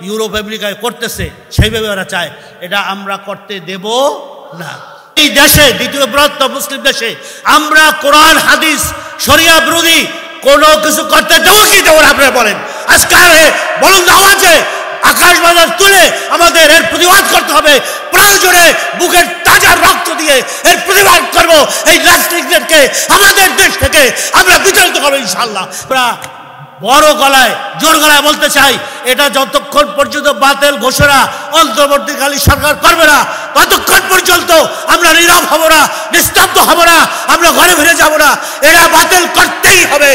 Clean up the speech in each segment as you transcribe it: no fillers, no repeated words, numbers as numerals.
Europe আমেরিকায় করতেছে সেইভাবে ওরা চায়, এটা আমরা করতে দেব না। এই দেশে, দ্বিতীয় বৃহত্তম মুসলিম দেশে আমরা কোরআন হাদিস শরিয়া বিরোধী কোনো কিছু করতে দেবো কি দেবো না আপনারা বলেন? আজকে বলুন আওয়াজে আকাশ বাজার তুলে আমাদের এর প্রতিবাদ করতে হবে। প্রয়োজনে বুকের তাজা রক্ত দিয়ে এর প্রতিবাদ করবো। এই রাজনীতিদেরকে আমাদের দেশ থেকে আমরা বিতাড়িত করবো ইনশাআল্লাহ। আমরা বড় গলায় জোর গলায় বলতে চাই, এটা যতক্ষণ পর্যন্ত বাতিল ঘোষণা অন্তর্বর্তীকালীন সরকার করবে না, ততক্ষণ পর্যন্ত আমরা নীরব হব না, নিস্তব্ধ হব না, আমরা ঘরে ফিরে যাব না। এটা বাতিল করতেই হবে।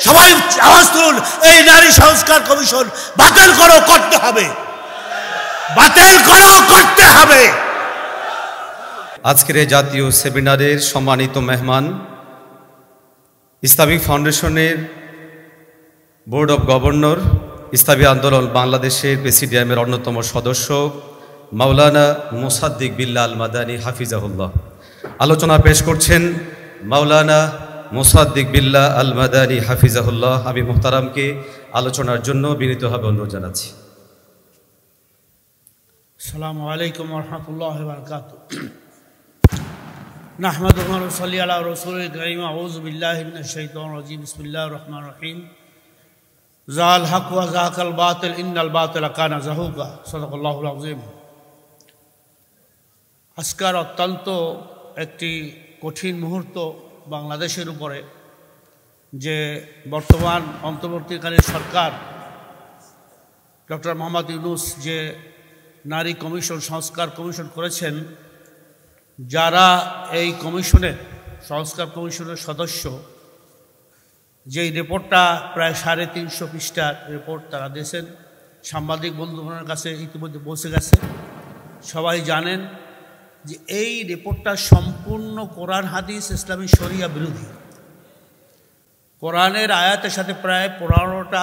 সবাই আওয়াজ তুলুন, এই নারী সংস্কার কমিশন বাতিল করো, করতে হবে, বাতিল করো, করতে হবে। আজকের এই জাতীয় সেমিনারের সম্মানিত মেহমান, ইসলামিক ফাউন্ডেশনের বোর্ড অব গভর্নর, ইসলামী আন্দোলন বাংলাদেশের প্রেসিডিয়ামের অন্যতম সদস্য মাওলানা মুসাদ্দিক বিল্লাহ আল মাদানী হাফিজাহুল্লাহ। আলোচনা পেশ করছেন মাওলানা মুসাদ্দিক বিল্লাহ আল মাদানী হাফিজাহুল্লাহ। আমি মুহতারামকে আলোচনার জন্য বিনীতভাবে অনুরোধ জানাচ্ছি। আসসালামু আলাইকুম ওয়া রাহমাতুল্লাহি ওয়া বারাকাতুহু। নাহমাদুহু ওয়া নুসাল্লি আলা রাসূলিল কারীম। আউযু বিল্লাহি মিনাশ শাইতানির রাজীম। বিসমিল্লাহির রহমানির রহিম। জাল হক ওয়া যাকাল বাতিল ইন্নাল বাতিলা কানা যাহুকা। সাদাকাল্লাহুল আযীম। আজকের অত্যন্ত একটি কঠিন মুহূর্ত বাংলাদেশের উপরে, যে বর্তমান অন্তর্বর্তীকালীন সরকার ডক্টর মোহাম্মদ ইউনূস যে নারী কমিশন, সংস্কার কমিশন করেছেন, যারা এই কমিশনের, সংস্কার কমিশনের সদস্য, যেই রিপোর্টটা প্রায় 350 পৃষ্ঠার রিপোর্ট তারা দিয়েছেন, সাংবাদিক বন্ধুগণের কাছে ইতিমধ্যে পৌঁছে গেছে। সবাই জানেন যে এই রিপোর্টটা সম্পূর্ণ কোরআন হাদিস ইসলামী শরিয়া বিরোধী। কোরআনের আয়াতের সাথে প্রায় 15টা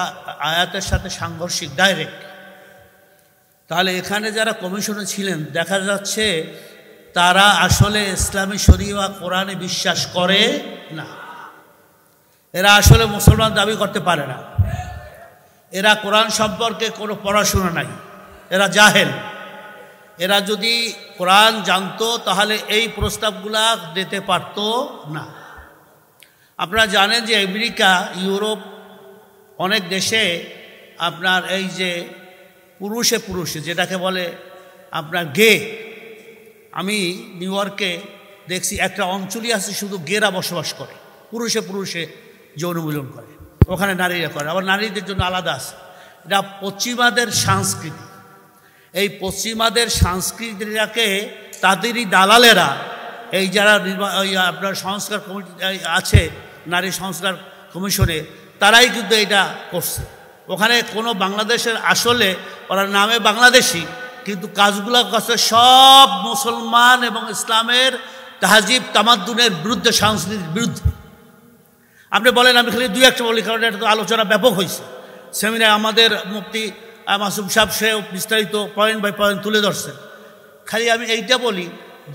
আয়াতের সাথে সাংঘর্ষিক, ডাইরেক্ট। তাহলে এখানে যারা কমিশনে ছিলেন, দেখা যাচ্ছে তারা আসলে ইসলামী শরিয়া কোরআনে বিশ্বাস করে না। এরা আসলে মুসলমান দাবি করতে পারে না। এরা কোরআন সম্পর্কে কোনো পড়াশোনা নাই, এরা জাহেল। এরা যদি কোরআন জানতো তাহলে এই প্রস্তাবগুলা দিতে পারত না। আপনারা জানেন যে আমেরিকা, ইউরোপ, অনেক দেশে আপনার এই যে পুরুষে পুরুষে যেটাকে বলে আপনার গে, আমি নিউ ইয়র্কে দেখছি একটা অঞ্চলই আছে শুধু গেরা বসবাস করে, পুরুষে পুরুষে যৌন মিলন করে, ওখানে নারীরা করে, আবার নারীদের জন্য আলাদা আছে। এটা পশ্চিমাদের সংস্কৃতি। এই পশ্চিমাদের সংস্কৃতিটাকে তাদেরই দালালেরা, এই যারা আপনার সংস্কার কমিটি আছে নারী সংস্কার কমিশনে, তারাই কিন্তু এটা করছে। ওখানে কোনো বাংলাদেশের, আসলে ওরা নামে বাংলাদেশি, কিন্তু কাজগুলো করছে সব মুসলমান এবং ইসলামের তাহজিব তামাদ্দুনের বিরুদ্ধে, সংস্কৃতির বিরুদ্ধে। আপনি বলেন, আমি খালি দুই একটা বলি, কারণ এটা তো আলোচনা ব্যাপক হয়েছে। সেমিনার আমাদের মুফতি মাসুম সাহেব সে বিস্তারিত পয়েন্ট বাই পয়েন্ট তুলে ধরছেন। খালি আমি এইটা বলি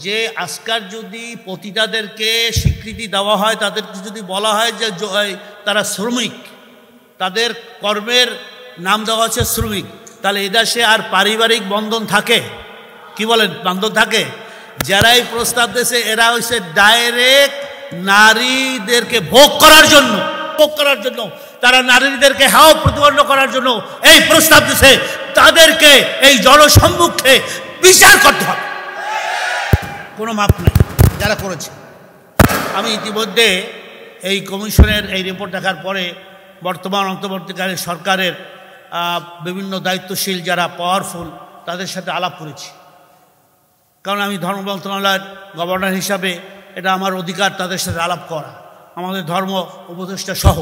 যে আজকাল যদি পতিতাদেরকে স্বীকৃতি দেওয়া হয়, তাদেরকে যদি বলা হয় যে তারা শ্রমিক, তাদের কর্মের নাম দেওয়া হচ্ছে শ্রমিক, তাহলে এ দেশে আর পারিবারিক বন্ধন থাকে? কি বলেন, বন্ধন থাকে? যারা এই প্রস্তাব দিয়েছে এরা হচ্ছে ডাইরেক্ট নারীদেরকে ভোগ করার জন্য, তারা নারীদেরকে হাও প্রতিপন্ন করার জন্য এই প্রস্তাব দিয়েছে। তাদেরকে এই জনসম্মুখে বিচার করতে হবে, কোনো মাপ নাই যারা করেছে। আমি ইতিমধ্যে এই কমিশনের এই রিপোর্ট দেখার পরে বর্তমান অন্তর্বর্তীকালীন সরকারের বিভিন্ন দায়িত্বশীল যারা পাওয়ারফুল তাদের সাথে আলাপ করেছি। কারণ আমি ধর্ম মন্ত্রণালয়ের গভর্নর হিসাবে এটা আমার অধিকার তাদের সাথে আলাপ করা, আমাদের ধর্ম উপদেষ্টা সহ।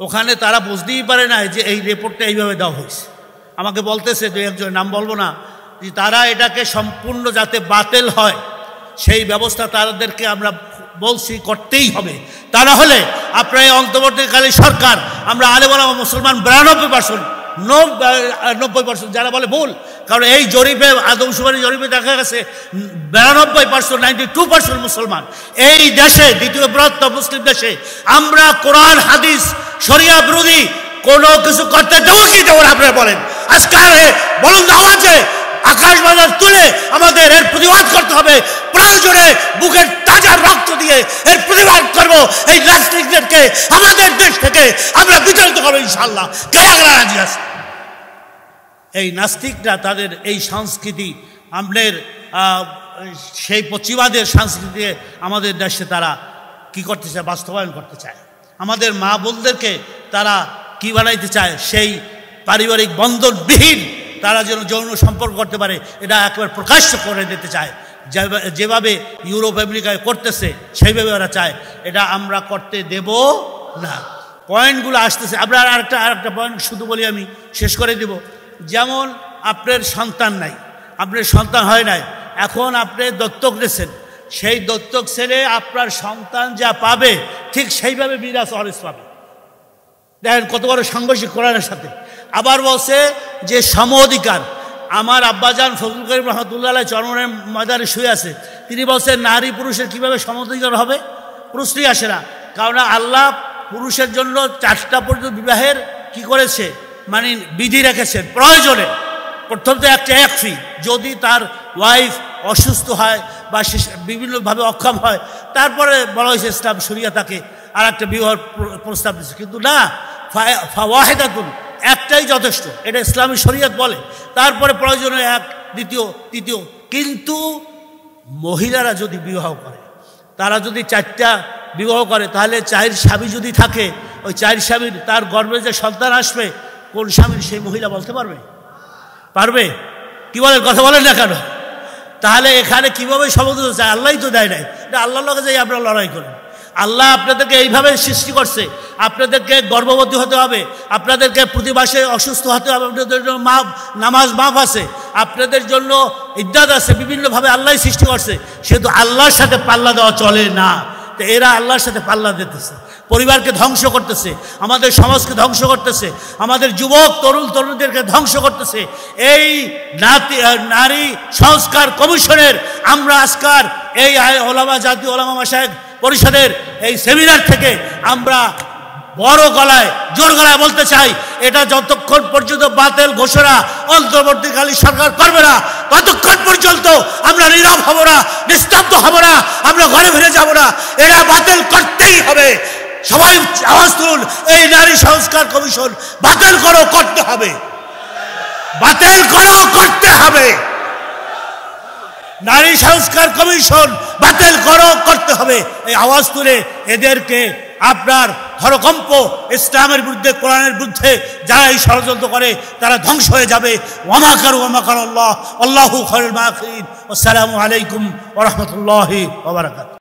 ওখানে তারা বুঝতেই পারে না যে এই রিপোর্টটা এইভাবে দেওয়া হয়েছে। আমাকে বলতেছে, দু একজনের নাম বলবো না, যে তারা এটাকে সম্পূর্ণ যাতে বাতিল হয় সেই ব্যবস্থা তাদেরকে আমরা বলছি করতেই হবে। তা না হলে আপনার এই অন্তর্বর্তীকালীন সরকার, আমরা আলেম ওলামা মুসলমান 92% যারা বলে ভুল, কারণ এই জরিপে, আদমশুমারি জরিপে দেখা গেছে 92%, 92% মুসলমান। এই দেশে, দ্বিতীয় বৃহত্তম মুসলিম দেশে আমরা কোরআন হাদিস শরিয়া বিরোধী কোনো কিছু করতে দেবো কি দেবো না আপনারা বলেন? আজকারে বলুন আওয়াজে আকাশ বাজার তুলে আমাদের এর প্রতিবাদ করতে হবে। প্রয়োজনে বুকের তাজা রক্ত দিয়ে এর প্রতিবাদ করব। এই নাস্তিকদেরকে আমাদের দেশ থেকে আমরা বিতাড়িত করবো ইনশাআল্লাহ। কে আগ্রা রাজি আছে? এই নাস্তিকরা তাদের এই সংস্কৃতি আমাদের সেই পশ্চিমাদের সংস্কৃতি আমাদের দেশে তারা কি করতে চায়? বাস্তবায়ন করতে চায়। আমাদের মা বোনদেরকে তারা কি বানাইতে চায়? সেই পারিবারিক বন্ধনবিহীন তারা যেন যৌন সম্পর্ক করতে পারে, এটা একবার প্রকাশ্য করে দিতে চায়। যেভাবে ইউরোপ আমেরিকায় করতেছে সেইভাবে ওরা চায়। এটা আমরা করতে দেব না। পয়েন্টগুলো আসতেছে। আমরা আরেকটা পয়েন্ট শুধু বলি, আমি শেষ করে দেব। যেমন আপনার সন্তান নাই, আপনার সন্তান হয় নাই, এখন আপনি দত্তক নিয়েছেন। সেই দত্তক ছেলে আপনার সন্তান যা পাবে ঠিক সেইভাবে মিরাস ওয়ারিস পাবে। দেখেন কত বড় সাংঘর্ষিক কোরআনের সাথে। আবার বলছে যে সম অধিকার। আমার আব্বাজান ফজলুল করিম রহমতুল্লাহ চরমনের ময়দানে শুয়ে আছে, তিনি বলছেন নারী পুরুষের কীভাবে সম অধিকার হবে? প্রশ্নই আসে না। কারণ আল্লাহ পুরুষের জন্য 4টা পর্যন্ত বিবাহের কি করেছে, মানে বিধি রেখেছেন। প্রয়োজনে প্রথম তো একটা একফি, যদি তার ওয়াইফ অসুস্থ হয় বা সে বিভিন্নভাবে অক্ষম হয়, তারপরে বলা হয়েছে ইসলাম শরিয়া তাকে আর একটা বিবাহের প্রস্তাব দিচ্ছে। কিন্তু না, ওয়াহিদাতুন, একটাই যথেষ্ট, এটা ইসলামী শরিয়ত বলে। তারপরে প্রয়োজনে 1, 2, 3। কিন্তু মহিলারা যদি বিবাহ করে, তারা যদি 4টা বিবাহ করে, তাহলে 4 স্বামী যদি থাকে, ওই 4 স্বামীর তার গর্ভে যে সন্তান আসবে, কোন স্বামীর সেই মহিলা বলতে পারবে? পারবে? কি বলেন? কথা বলেন না কেন? তাহলে এখানে কীভাবে সমঝোতা চায়? আল্লাহই তো দেয় নাই। এটা আল্লাহর লগে যাই আপনারা লড়াই করেন। আল্লাহ আপনাদেরকে এইভাবে সৃষ্টি করছে, আপনাদেরকে গর্ভবতী হতে হবে, আপনাদেরকে প্রতি মাসে অসুস্থ হতে হবে, আপনাদের জন্য নামাজ মাফ আছে, আপনাদের জন্য ইদ্দাত আছে, বিভিন্নভাবে আল্লাহ সৃষ্টি করছে। সেহেতু আল্লাহর সাথে পাল্লা দেওয়া চলে না। তো এরা আল্লাহর সাথে পাল্লা দিতেছে, পরিবারকে ধ্বংস করতেছে, আমাদের সমাজকে ধ্বংস করতেছে, আমাদের যুবক তরুণদেরকে ধ্বংস করতেছে। এই নারী সংস্কার কমিশনের আমরা আজকার এই ওলামা জাতীয় ওলামা মাশায়েখ পরিষদের এই সেমিনার থেকে আমরা বড় গলায় জোর গলায় বলতে চাই, এটা যতক্ষণ পর্যন্ত বাতিল ঘোষণা অন্তর্বর্তীকালীন সরকার করবে না, ততক্ষণ পর্যন্ত আমরা নীরব হব না, নিস্তব্ধ হব না, আমরা ঘরে ফিরে যাব না। এরা বাতিল করতেই হবে। সবাই আওয়াজ তুলুন, এই নারী সংস্কার কমিশন বাতিল করো, করতে হবে, বাতিল করো, করতে হবে। নারী সংস্কার কমিশন বাতিল করো, করতে হবে। এই আওয়াজ তুলে এদেরকে আপনার হরকম্প ইসলামের বিরুদ্ধে, কোরআনের বিরুদ্ধে যারা এই ষড়যন্ত্র করে তারা ধ্বংস হয়ে যাবে। ওয়া মা কার আল্লাহ, আল্লাহু খায়রুল মাকিরিন। আসসালামু আলাইকুম ওয়া রাহমাতুল্লাহি ওয়া বারাকাতুহু।